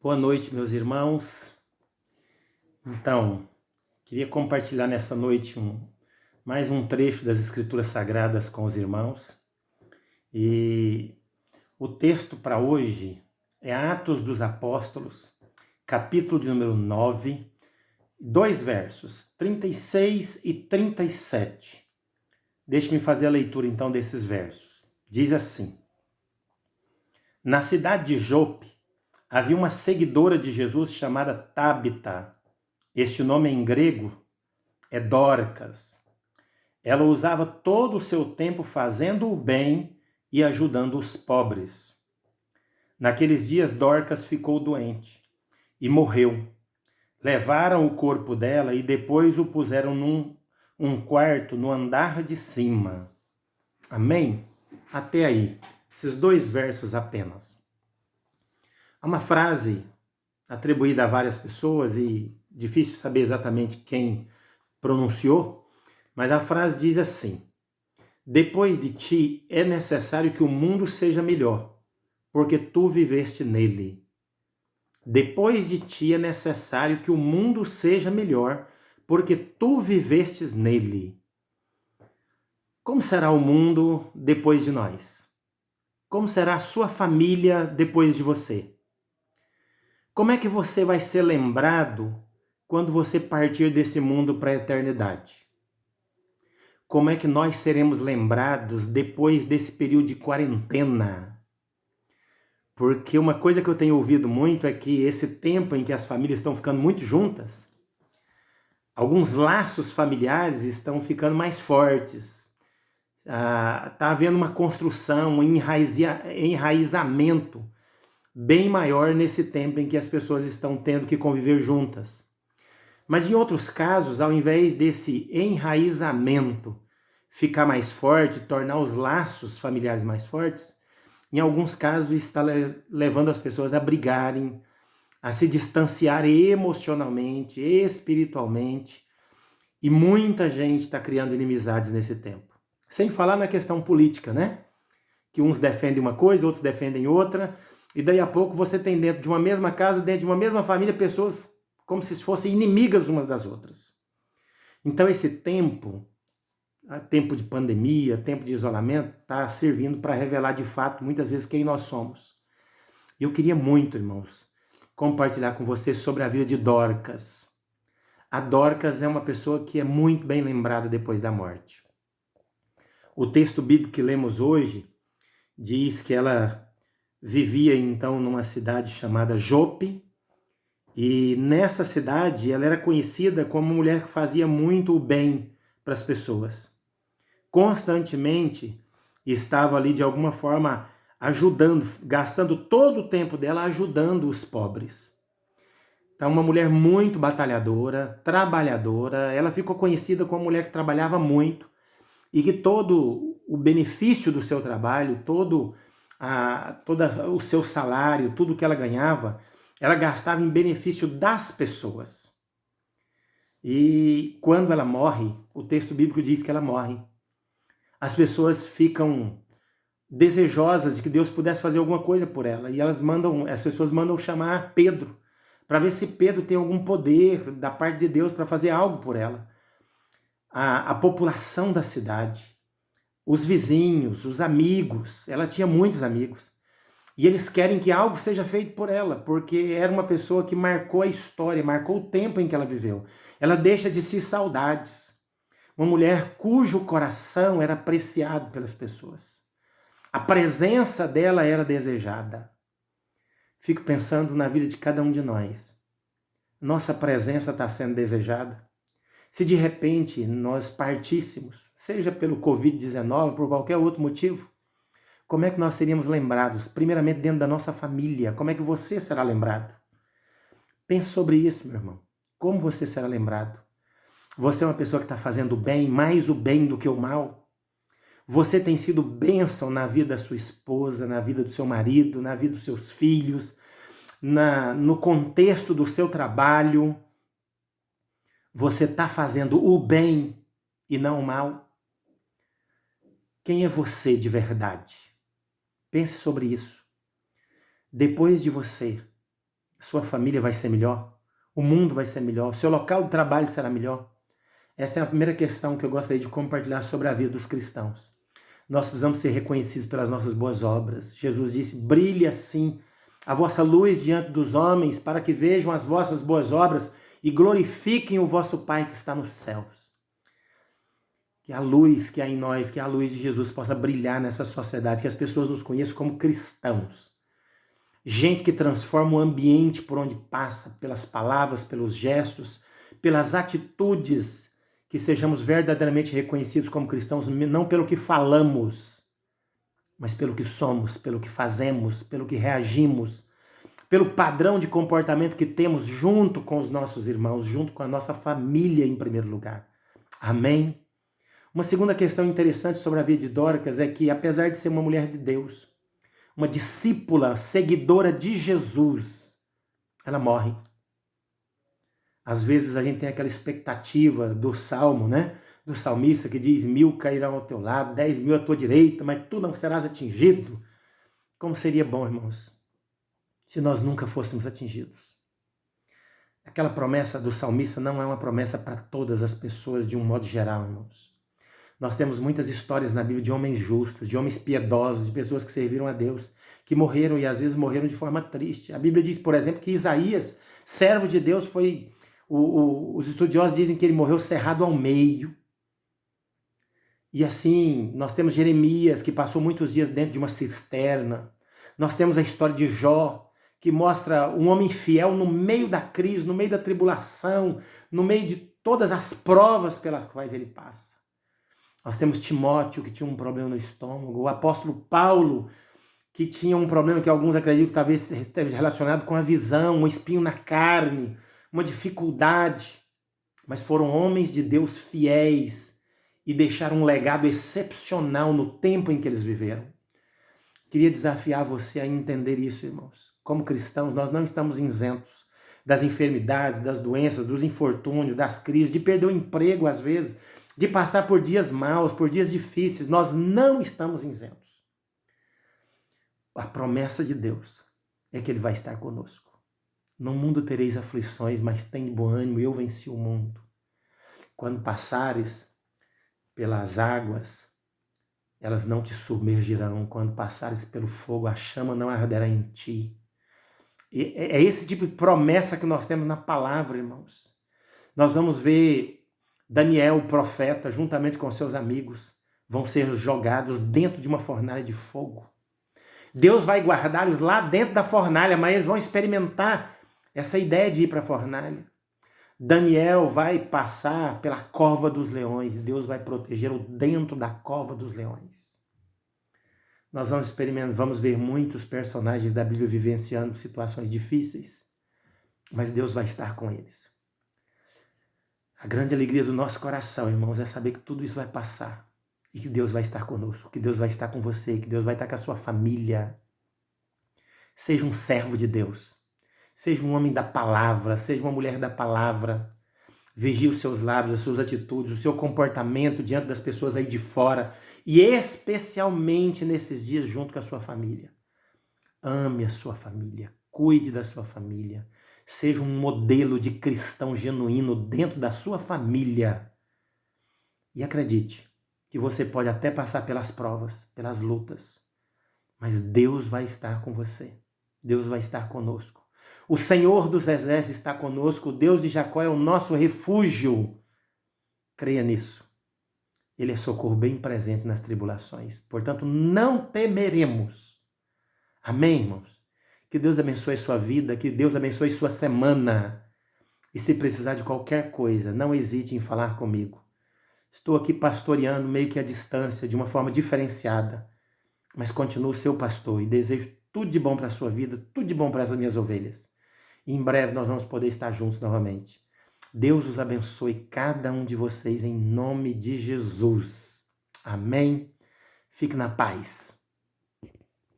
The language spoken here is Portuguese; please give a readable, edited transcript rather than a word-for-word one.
Boa noite, meus irmãos. Então, queria compartilhar nessa noite mais um trecho das Escrituras Sagradas com os irmãos. E o texto para hoje é Atos dos Apóstolos, capítulo de número 9, dois versos, 36 e 37. Deixe-me fazer a leitura então desses versos. Diz assim: Na cidade de Jope havia uma seguidora de Jesus chamada Tábita. Este nome em grego é Dorcas. Ela usava todo o seu tempo fazendo o bem e ajudando os pobres. Naqueles dias, Dorcas ficou doente e morreu. Levaram o corpo dela e depois o puseram num quarto no andar de cima. Amém? Até aí, esses dois versos apenas. Há uma frase atribuída a várias pessoas e difícil saber exatamente quem pronunciou, mas a frase diz assim: depois de ti é necessário que o mundo seja melhor, porque tu viveste nele. Depois de ti é necessário que o mundo seja melhor, porque tu vivestes nele. Como será o mundo depois de nós? Como será a sua família depois de você? Como é que você vai ser lembrado quando você partir desse mundo para a eternidade? Como é que nós seremos lembrados depois desse período de quarentena? Porque uma coisa que eu tenho ouvido muito é que esse tempo em que as famílias estão ficando muito juntas, alguns laços familiares estão ficando mais fortes. Está havendo uma construção, um enraizamento bem maior nesse tempo em que as pessoas estão tendo que conviver juntas. Mas em outros casos, ao invés desse enraizamento ficar mais forte, tornar os laços familiares mais fortes, em alguns casos está levando as pessoas a brigarem, a se distanciarem emocionalmente, espiritualmente, e muita gente está criando inimizades nesse tempo. Sem falar na questão política, né? Que uns defendem uma coisa, outros defendem outra, e daí a pouco você tem dentro de uma mesma casa, dentro de uma mesma família, pessoas como se fossem inimigas umas das outras. Então esse tempo de pandemia, tempo de isolamento, está servindo para revelar de fato, muitas vezes, quem nós somos. E eu queria muito, irmãos, compartilhar com vocês sobre a vida de Dorcas. A Dorcas é uma pessoa que é muito bem lembrada depois da morte. O texto bíblico que lemos hoje diz que ela vivia então numa cidade chamada Jope, e nessa cidade ela era conhecida como uma mulher que fazia muito o bem para as pessoas. Constantemente estava ali de alguma forma ajudando, gastando todo o tempo dela ajudando os pobres. Então, uma mulher muito batalhadora, trabalhadora, ela ficou conhecida como uma mulher que trabalhava muito e que todo o benefício do seu trabalho, todo o seu salário, tudo que ela ganhava, ela gastava em benefício das pessoas. E quando ela morre, o texto bíblico diz que ela morre. As pessoas ficam desejosas de que Deus pudesse fazer alguma coisa por ela. E as pessoas mandam chamar Pedro, para ver se Pedro tem algum poder da parte de Deus para fazer algo por ela. A população da cidade, os vizinhos, os amigos, ela tinha muitos amigos, e eles querem que algo seja feito por ela, porque era uma pessoa que marcou a história, marcou o tempo em que ela viveu. Ela deixa de si saudades. Uma mulher cujo coração era apreciado pelas pessoas. A presença dela era desejada. Fico pensando na vida de cada um de nós. Nossa presença está sendo desejada? Se de repente nós partíssemos, seja pelo Covid-19, por qualquer outro motivo, como é que nós seríamos lembrados? Primeiramente dentro da nossa família. Como é que você será lembrado? Pense sobre isso, meu irmão. Como você será lembrado? Você é uma pessoa que está fazendo o bem, mais o bem do que o mal? Você tem sido bênção na vida da sua esposa, na vida do seu marido, na vida dos seus filhos, no contexto do seu trabalho? Você está fazendo o bem e não o mal? Quem é você de verdade? Pense sobre isso. Depois de você, a sua família vai ser melhor, o mundo vai ser melhor, o seu local de trabalho será melhor. Essa é a primeira questão que eu gostaria de compartilhar sobre a vida dos cristãos. Nós precisamos ser reconhecidos pelas nossas boas obras. Jesus disse: brilhe assim a vossa luz diante dos homens, para que vejam as vossas boas obras e glorifiquem o vosso Pai que está nos céus. Que a luz que há em nós, que a luz de Jesus possa brilhar nessa sociedade, que as pessoas nos conheçam como cristãos. Gente que transforma o ambiente por onde passa, pelas palavras, pelos gestos, pelas atitudes, que sejamos verdadeiramente reconhecidos como cristãos, não pelo que falamos, mas pelo que somos, pelo que fazemos, pelo que reagimos, pelo padrão de comportamento que temos junto com os nossos irmãos, junto com a nossa família em primeiro lugar. Amém? Uma segunda questão interessante sobre a vida de Dorcas é que, apesar de ser uma mulher de Deus, uma discípula, seguidora de Jesus, ela morre. Às vezes a gente tem aquela expectativa do salmo, né? Do salmista que diz: 1000 cairão ao teu lado, 10.000 à tua direita, mas tu não serás atingido. Como seria bom, irmãos, se nós nunca fôssemos atingidos. Aquela promessa do salmista não é uma promessa para todas as pessoas de um modo geral, irmãos. Nós temos muitas histórias na Bíblia de homens justos, de homens piedosos, de pessoas que serviram a Deus, que morreram e às vezes morreram de forma triste. A Bíblia diz, por exemplo, que Isaías, servo de Deus, os estudiosos dizem que ele morreu cerrado ao meio. E assim, nós temos Jeremias, que passou muitos dias dentro de uma cisterna. Nós temos a história de Jó, que mostra um homem fiel no meio da crise, no meio da tribulação, no meio de todas as provas pelas quais ele passa. Nós temos Timóteo, que tinha um problema no estômago, o apóstolo Paulo, que tinha um problema que alguns acreditam que talvez esteja relacionado com a visão, um espinho na carne, uma dificuldade. Mas foram homens de Deus fiéis e deixaram um legado excepcional no tempo em que eles viveram. Queria desafiar você a entender isso, irmãos. Como cristãos, nós não estamos isentos das enfermidades, das doenças, dos infortúnios, das crises, de perder o emprego às vezes, de passar por dias maus, por dias difíceis. Nós não estamos isentos. A promessa de Deus é que Ele vai estar conosco. No mundo tereis aflições, mas tem bom ânimo, eu venci o mundo. Quando passares pelas águas, elas não te submergirão. Quando passares pelo fogo, a chama não arderá em ti. E é esse tipo de promessa que nós temos na palavra, irmãos. Nós vamos ver Daniel, o profeta, juntamente com seus amigos, vão ser jogados dentro de uma fornalha de fogo. Deus vai guardá-los lá dentro da fornalha, mas eles vão experimentar essa ideia de ir para a fornalha. Daniel vai passar pela cova dos leões e Deus vai protegê-lo dentro da cova dos leões. Nós vamos ver muitos personagens da Bíblia vivenciando situações difíceis, mas Deus vai estar com eles. A grande alegria do nosso coração, irmãos, é saber que tudo isso vai passar e que Deus vai estar conosco, que Deus vai estar com você, que Deus vai estar com a sua família. Seja um servo de Deus, seja um homem da palavra, seja uma mulher da palavra. Vigie os seus lábios, as suas atitudes, o seu comportamento diante das pessoas aí de fora e especialmente nesses dias junto com a sua família. Ame a sua família, cuide da sua família. Seja um modelo de cristão genuíno dentro da sua família. E acredite que você pode até passar pelas provas, pelas lutas, mas Deus vai estar com você. Deus vai estar conosco. O Senhor dos Exércitos está conosco. O Deus de Jacó é o nosso refúgio. Creia nisso. Ele é socorro bem presente nas tribulações. Portanto, não temeremos. Amém, irmãos? Que Deus abençoe sua vida, que Deus abençoe sua semana. E se precisar de qualquer coisa, não hesite em falar comigo. Estou aqui pastoreando meio que à distância, de uma forma diferenciada. Mas continuo seu pastor e desejo tudo de bom para a sua vida, tudo de bom para as minhas ovelhas. E em breve nós vamos poder estar juntos novamente. Deus os abençoe, cada um de vocês, em nome de Jesus. Amém? Fique na paz.